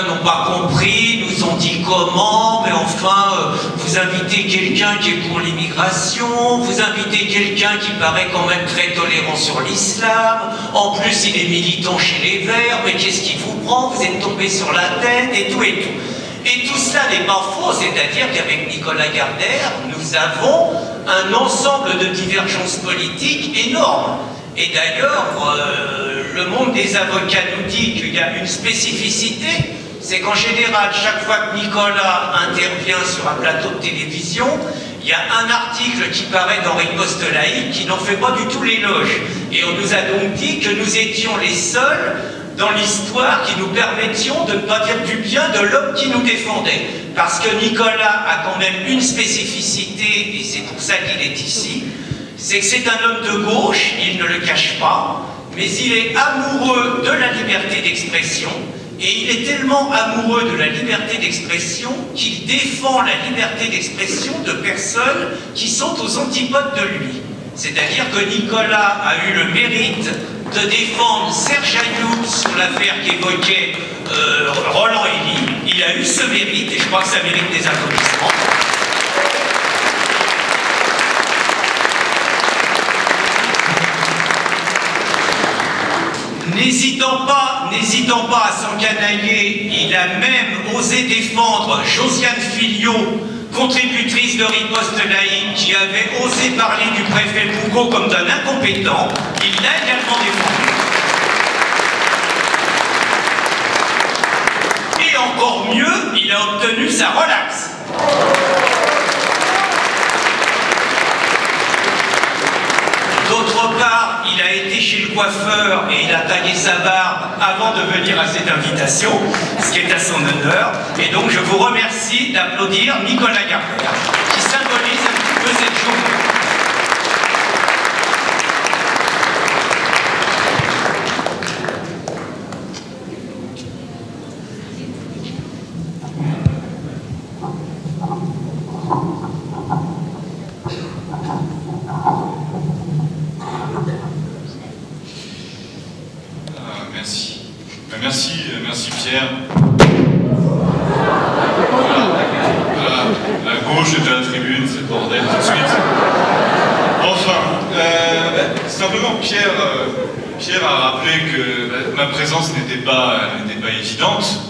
n'ont pas compris, nous ont dit comment, mais enfin, vous invitez quelqu'un qui est pour l'immigration, vous invitez quelqu'un qui paraît quand même très tolérant sur l'islam, en plus il est militant chez les Verts, mais qu'est-ce qui vous prend? Vous êtes tombé sur la tête, et tout et tout. Et tout cela n'est pas faux, c'est-à-dire qu'avec Nicolas Gardère, nous avons un ensemble de divergences politiques énormes. Et d'ailleurs, le monde des avocats nous dit qu'il y a une spécificité, c'est qu'en général, chaque fois que Nicolas intervient sur un plateau de télévision, il y a un article qui paraît dans Riposte laïque qui n'en fait pas du tout l'éloge. Et on nous a donc dit que nous étions les seuls dans l'histoire qui nous permettions de ne pas dire du bien de l'homme qui nous défendait. Parce que Nicolas a quand même une spécificité, et c'est pour ça qu'il est ici, c'est que c'est un homme de gauche, il ne le cache pas, mais il est amoureux de la liberté d'expression, et il est tellement amoureux de la liberté d'expression qu'il défend la liberté d'expression de personnes qui sont aux antipodes de lui. C'est-à-dire que Nicolas a eu le mérite de défendre Serge Ayoub sur l'affaire qu'évoquait Roland Elie. Il a eu ce mérite, et je crois que ça mérite des applaudissements. N'hésitant pas à s'encanailler, il a même osé défendre Josiane Filliot, contributrice de Riposte laïque, qui avait osé parler du préfet Boucaud comme d'un incompétent. Il l'a également défendu. Et encore mieux, il a obtenu sa relaxe. D'autre part, il a été chez le coiffeur et il a taillé sa barbe avant de venir à cette invitation, ce qui est à son honneur. Et donc je vous remercie d'applaudir Nicolas Gardère, qui symbolise un petit peu cette journée. Merci Pierre. Voilà. La gauche est à la tribune, c'est le bordel tout de suite. Enfin, simplement Pierre a rappelé que ma présence n'était pas évidente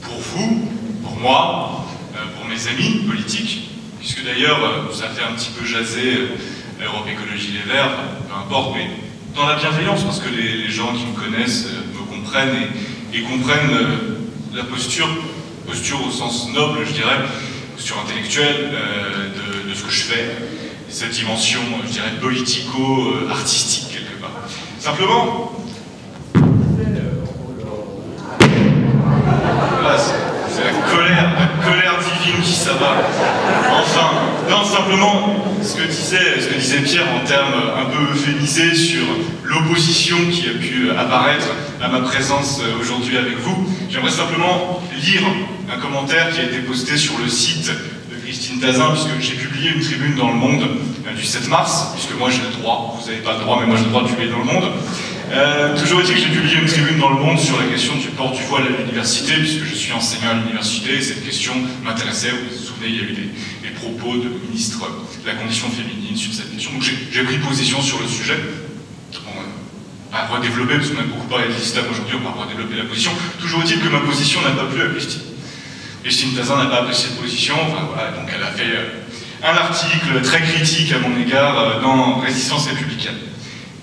pour vous, pour moi, pour mes amis politiques, puisque d'ailleurs ça fait un petit peu jaser Europe Écologie Les Verts, peu importe, mais dans la bienveillance, parce que les gens qui me connaissent me comprennent et comprennent la posture au sens noble, je dirais, posture intellectuelle de ce que je fais, cette dimension, je dirais, politico-artistique quelque part. Simplement, voilà, c'est la colère divine qui s'abat. Enfin, non, simplement, ce que disait Pierre en termes un peu euphémisés sur l'opposition qui a pu apparaître à ma présence aujourd'hui avec vous, j'aimerais simplement lire un commentaire qui a été posté sur le site de Christine Tazin, puisque j'ai publié une tribune dans Le Monde du 7 mars, puisque moi j'ai le droit, vous n'avez pas le droit, mais moi j'ai le droit de publier dans Le Monde. Toujours est-il que j'ai publié une tribune dans Le Monde sur la question du port du voile à l'université, puisque je suis enseignant à l'université, et cette question m'intéressait. Vous vous souvenez, il y a eu des propos de ministre de la condition féminine sur cette question. Donc j'ai pris position sur le sujet. On va redévelopper, parce qu'on a beaucoup parlé de l'islam aujourd'hui, on va redévelopper la position. Toujours est-il que ma position n'a pas plu à Christine. Christine Tazin n'a pas apprécié cette position, enfin, voilà, donc elle a fait un article très critique à mon égard dans Résistance républicaine.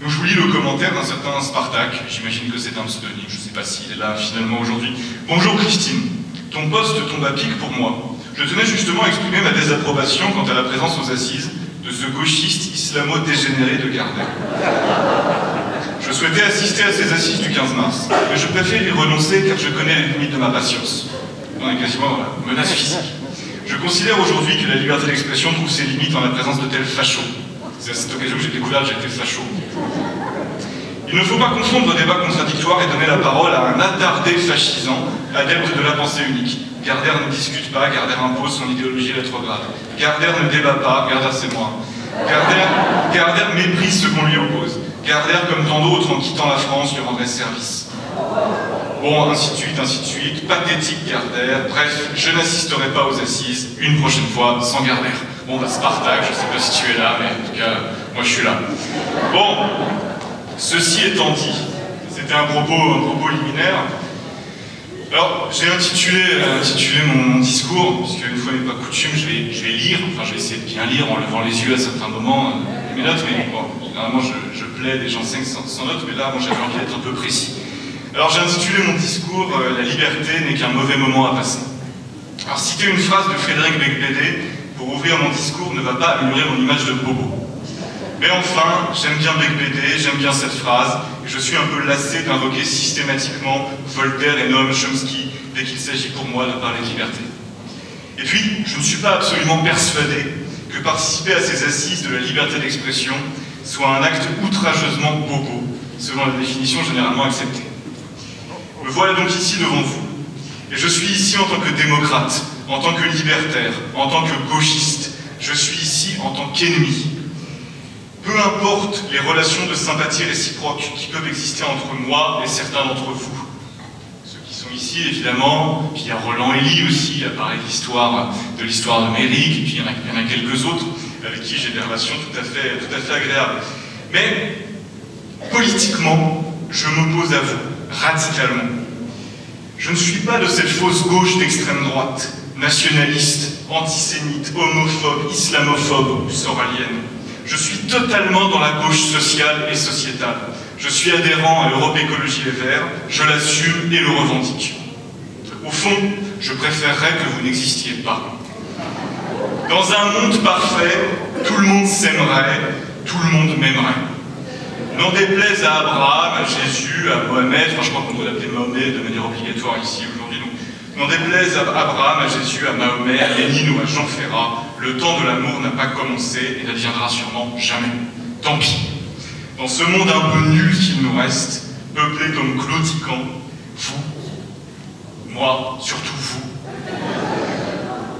Donc je vous lis le commentaire d'un certain Spartak, j'imagine que c'est un pseudonyme, je ne sais pas s'il est là finalement aujourd'hui. Bonjour Christine, ton poste tombe à pic pour moi. Je tenais justement à exprimer ma désapprobation quant à la présence aux assises de ce gauchiste islamo-dégénéré de Gardère. Je souhaitais assister à ces assises du 15 mars, mais je préfère y renoncer car je connais les limites de ma patience. On est quasiment dans la menace physique. Je considère aujourd'hui que la liberté d'expression trouve ses limites en la présence de tels fachos. C'est à cette occasion que j'ai découvert que j'étais facho. Il ne faut pas confondre débat contradictoire et donner la parole à un attardé fascisant, adepte de la pensée unique. Gardère ne discute pas, Gardère impose son idéologie rétrograde. Gardère ne débat pas, Gardère c'est moi. Gardère méprise ce qu'on lui oppose. Gardère, comme tant d'autres, en quittant la France, lui rendrait service. Bon, ainsi de suite, pathétique Gardère, bref, je n'assisterai pas aux assises, une prochaine fois, sans Gardère. Bon, bah Spartak, je sais pas si tu es là, mais en tout cas, moi je suis là. Bon, ceci étant dit, c'était un propos liminaire. Alors, j'ai intitulé mon discours, puisque une fois n'est pas coutume, je vais lire, enfin je vais essayer de bien lire en levant les yeux à certains moments, mes notes, mais bon, généralement je plaide et j'enseigne sans notes, mais là, moi j'avais envie d'être un peu précis. Alors j'ai intitulé mon discours « La liberté n'est qu'un mauvais moment à passer ». Alors citer une phrase de Frédéric Beigbeder pour ouvrir mon discours ne va pas améliorer mon image de bobo. Mais enfin, j'aime bien Beigbeder, j'aime bien cette phrase, et je suis un peu lassé d'invoquer systématiquement Voltaire et Noam Chomsky dès qu'il s'agit pour moi de parler de liberté. Et puis, je ne suis pas absolument persuadé que participer à ces assises de la liberté d'expression soit un acte outrageusement bobo, selon la définition généralement acceptée. Me voilà donc ici devant vous, et je suis ici en tant que démocrate, en tant que libertaire, en tant que gauchiste, je suis ici en tant qu'ennemi. Peu importe les relations de sympathie réciproque qui peuvent exister entre moi et certains d'entre vous. Ceux qui sont ici, évidemment, puis il y a Roland Elie aussi, à parler de l'histoire de Méric, et puis il y en a quelques autres avec qui j'ai des relations tout à fait agréables. Mais, politiquement, je m'oppose à vous, radicalement. Je ne suis pas de cette fausse gauche d'extrême droite, nationaliste, antisémite, homophobe, islamophobe ou soralienne. Je suis totalement dans la gauche sociale et sociétale. Je suis adhérent à Europe Écologie Les Verts, je l'assume et le revendique. Au fond, je préférerais que vous n'existiez pas. Dans un monde parfait, tout le monde s'aimerait, tout le monde m'aimerait. N'en déplaise à Abraham, à Jésus, à Mohamed, enfin je crois qu'on doit l'appeler Mahomet de manière obligatoire ici aujourd'hui, donc. N'en déplaise à Abraham, à Jésus, à Mahomet, à Lénine ou à Jean Ferrat, le temps de l'amour n'a pas commencé et n'adviendra sûrement jamais. Tant pis. Dans ce monde un peu nul qu'il nous reste, peuplé comme claudiquant, vous, moi, surtout vous,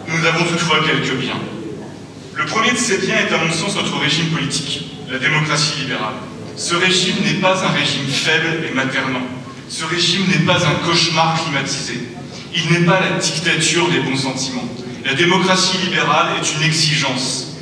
nous avons toutefois quelques biens. Le premier de ces biens est à mon sens notre régime politique, la démocratie libérale. Ce régime n'est pas un régime faible et maternant. Ce régime n'est pas un cauchemar climatisé. Il n'est pas la dictature des bons sentiments. La démocratie libérale est une exigence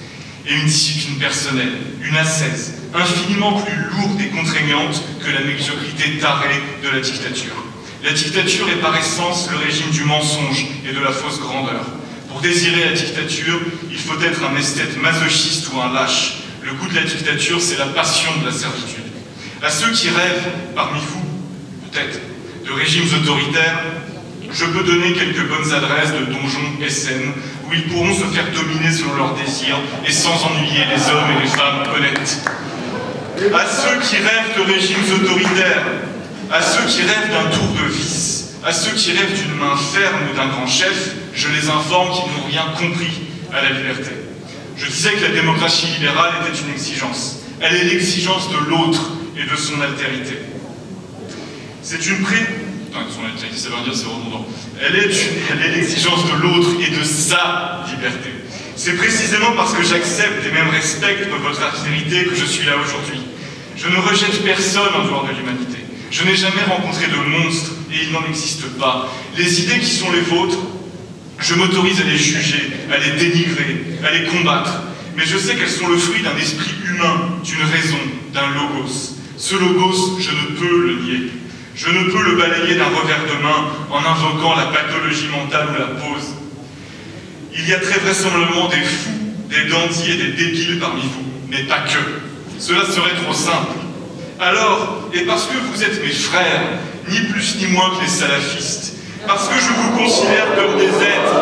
et une discipline personnelle, une ascèse, infiniment plus lourde et contraignante que la médiocrité tarée de la dictature. La dictature est par essence le régime du mensonge et de la fausse grandeur. Pour désirer la dictature, il faut être un esthète masochiste ou un lâche. Le goût de la dictature, c'est la passion de la servitude. À ceux qui rêvent, parmi vous, peut-être, de régimes autoritaires, je peux donner quelques bonnes adresses de donjons SN où ils pourront se faire dominer selon leurs désirs et sans ennuyer les hommes et les femmes honnêtes. À ceux qui rêvent de régimes autoritaires, à ceux qui rêvent d'un tour de vis, à ceux qui rêvent d'une main ferme ou d'un grand chef, je les informe qu'ils n'ont rien compris à la liberté. Je disais que la démocratie libérale était une exigence. Elle est l'exigence de l'autre et de son altérité. C'est une son altérité, ça veut dire c'est redondant. Elle est l'exigence de l'autre et de sa liberté. C'est précisément parce que j'accepte et même respecte votre altérité que je suis là aujourd'hui. Je ne rejette personne en dehors de l'humanité. Je n'ai jamais rencontré de monstres et il n'en existe pas. Les idées qui sont les vôtres, je m'autorise à les juger, à les dénigrer, à les combattre. Mais je sais qu'elles sont le fruit d'un esprit humain, d'une raison, d'un logos. Ce logos, je ne peux le nier. Je ne peux le balayer d'un revers de main en invoquant la pathologie mentale ou la pose. Il y a très vraisemblablement des fous, des dandys et des débiles parmi vous, mais pas que. Cela serait trop simple. Alors, et parce que vous êtes mes frères, ni plus ni moins que les salafistes, parce que je vous considère comme des êtres.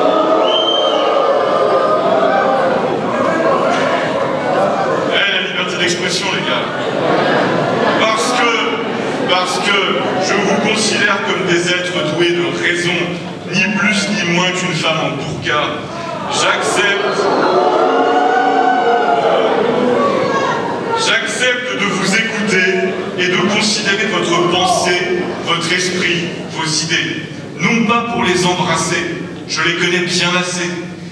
La liberté d'expression, les gars. Parce que je vous considère comme des êtres doués de raison, ni plus ni moins qu'une femme en burqa. J'accepte de vous écouter et de considérer votre pensée, votre esprit, vos idées. Non pas pour les embrasser, je les connais bien assez,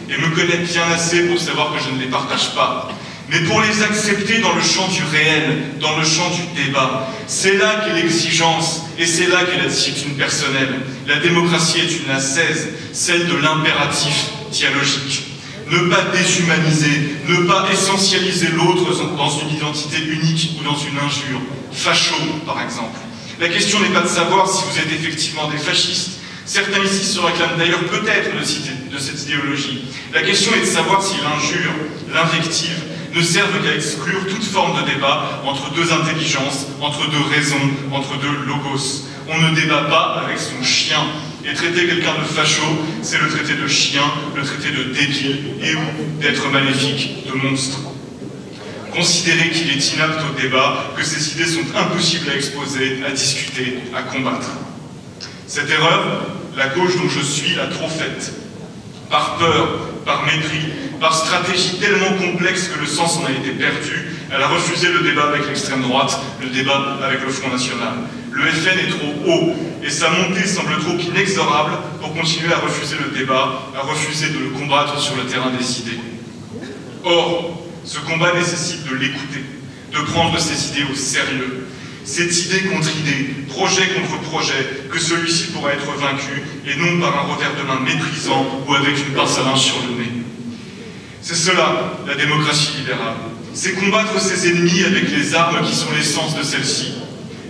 et me connais bien assez pour savoir que je ne les partage pas, mais pour les accepter dans le champ du réel, dans le champ du débat. C'est là qu'est l'exigence, et c'est là qu'est la discipline personnelle. La démocratie est une ascèse, celle de l'impératif dialogique. Ne pas déshumaniser, ne pas essentialiser l'autre dans une identité unique ou dans une injure. Facho, par exemple. La question n'est pas de savoir si vous êtes effectivement des fascistes. Certains ici se réclament d'ailleurs peut-être de cette idéologie. La question est de savoir si l'injure, l'invective, ne servent qu'à exclure toute forme de débat entre deux intelligences, entre deux raisons, entre deux logos. On ne débat pas avec son chien. Et traiter quelqu'un de facho, c'est le traiter de chien, le traiter de débile et ou d'être maléfique, de monstre. Considérer qu'il est inapte au débat, que ces idées sont impossibles à exposer, à discuter, à combattre. Cette erreur, la gauche dont je suis l'a trop faite. Par peur, par mépris, par stratégie tellement complexe que le sens en a été perdu, elle a refusé le débat avec l'extrême droite, le débat avec le Front National. Le FN est trop haut, et sa montée semble trop inexorable pour continuer à refuser le débat, à refuser de le combattre sur le terrain des idées. Or, ce combat nécessite de l'écouter, de prendre ses idées au sérieux. C'est idée contre idée, projet contre projet, que celui-ci pourra être vaincu, et non par un revers de main méprisant ou avec une pince à linge sur le nez. C'est cela, la démocratie libérale. C'est combattre ses ennemis avec les armes qui sont l'essence de celle-ci.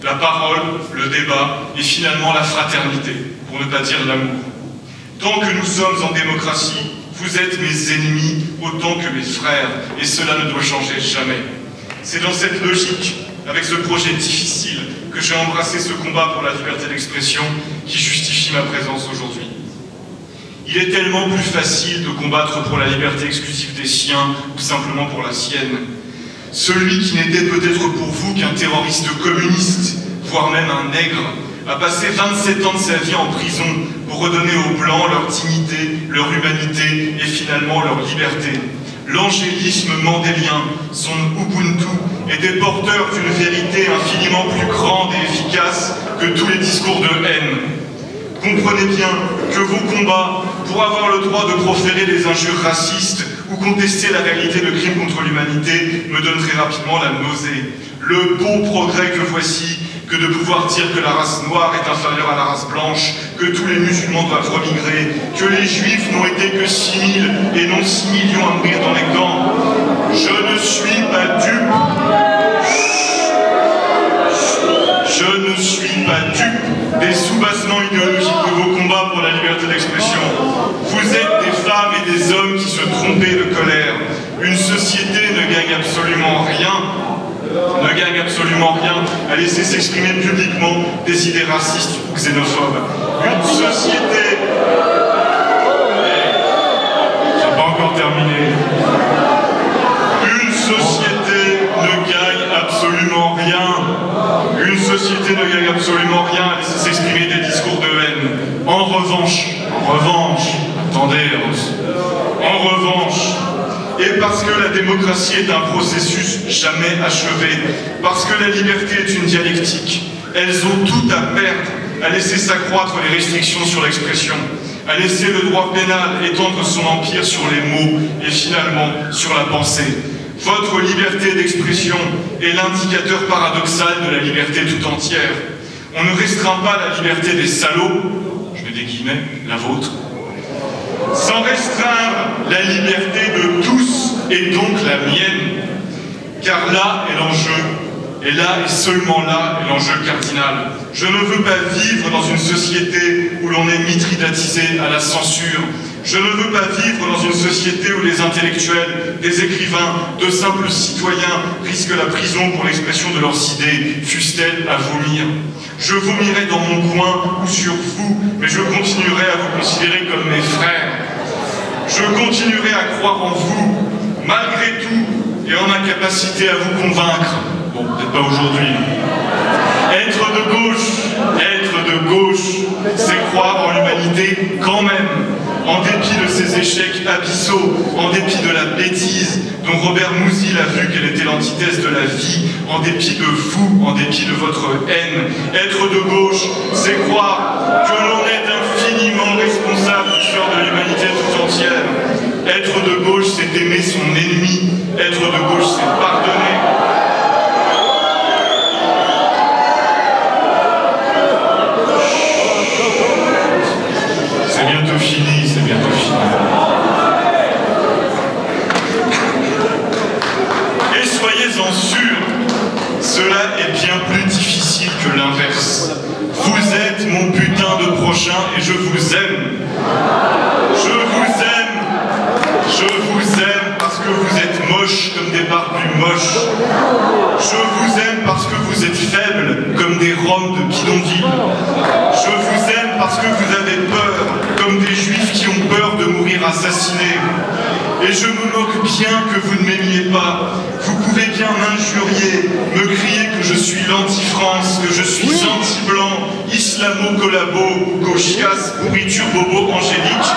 La parole, le débat, et finalement la fraternité, pour ne pas dire l'amour. Tant que nous sommes en démocratie, vous êtes mes ennemis autant que mes frères, et cela ne doit changer jamais. C'est dans cette logique, avec ce projet difficile, que j'ai embrassé ce combat pour la liberté d'expression qui justifie ma présence aujourd'hui. Il est tellement plus facile de combattre pour la liberté exclusive des siens ou simplement pour la sienne. Celui qui n'était peut-être pour vous qu'un terroriste communiste, voire même un nègre, a passé 27 ans de sa vie en prison pour redonner aux Blancs leur dignité, leur humanité et finalement leur liberté. L'angélisme mandélien, son Ubuntu, était porteur d'une vérité infiniment plus grande et efficace que tous les discours de haine. Comprenez bien que vos combats pour avoir le droit de proférer des injures racistes ou contester la réalité de crimes contre l'humanité me donnent très rapidement la nausée. Le beau progrès que voici, que de pouvoir dire que la race noire est inférieure à la race blanche, que tous les musulmans doivent remigrer, que les juifs n'ont été que 6 000 et non 6 millions à mourir dans les camps. Je ne suis pas dupe. Je ne suis pas dupe des soubassements idéologiques de vos combats pour la liberté d'expression. Vous êtes des femmes et des hommes qui se trompaient de colère. Une société ne gagne absolument rien à laisser s'exprimer publiquement des idées racistes ou xénophobes. Une société... J'ai pas encore terminé. Une société ne gagne absolument rien. Une société ne gagne absolument rien à laisser s'exprimer des discours de haine. En revanche, attendez, en revanche, et parce que la démocratie est un processus jamais achevé, parce que la liberté est une dialectique, elles ont tout à perdre à laisser s'accroître les restrictions sur l'expression, à laisser le droit pénal étendre son empire sur les mots et finalement sur la pensée. Votre liberté d'expression est l'indicateur paradoxal de la liberté tout entière. On ne restreint pas la liberté des salauds, je mets des guillemets, la vôtre, sans restreindre la liberté de tous et donc la mienne. Car là est l'enjeu, et là et seulement là est l'enjeu cardinal. Je ne veux pas vivre dans une société où l'on est mitridatisé à la censure. Je ne veux pas vivre dans une société où les intellectuels, des écrivains, de simples citoyens risquent la prison pour l'expression de leurs idées, fussent-elles à vomir. Je vomirai dans mon coin ou sur vous, mais je continuerai à vous considérer comme mes frères. Je continuerai à croire en vous, malgré tout, et en incapacité à vous convaincre. Bon, peut-être pas aujourd'hui. Être de gauche, c'est croire en l'humanité quand même, en dépit de ses échecs abyssaux, en dépit de la bêtise dont Robert Musil a vu qu'elle était l'antithèse de la vie, en dépit de vous, en dépit de votre haine. Être de gauche, c'est croire que l'on est infiniment responsable du sort de l'humanité tout entière. Être de gauche, c'est aimer son ennemi, Être de gauche, c'est pardonner. C'est bientôt fini, c'est bientôt fini. Et soyez-en sûrs, cela est bien plus difficile que l'inverse. Vous êtes mon putain de prochain et je vous aime. Je vous aime. Je vous aime parce que vous êtes moches comme des barbus moches. Je vous aime parce que vous êtes faibles comme des roms de bidonville. Je vous aime parce que vous avez peur comme des juifs qui ont peur de mourir assassinés. Et je me moque bien que vous ne m'aimiez pas. Vous pouvez bien m'injurier, me crier que je suis l'anti-France, que je suis anti-blanc, islamo-collabo, gauchias, pourriture bobo angélique.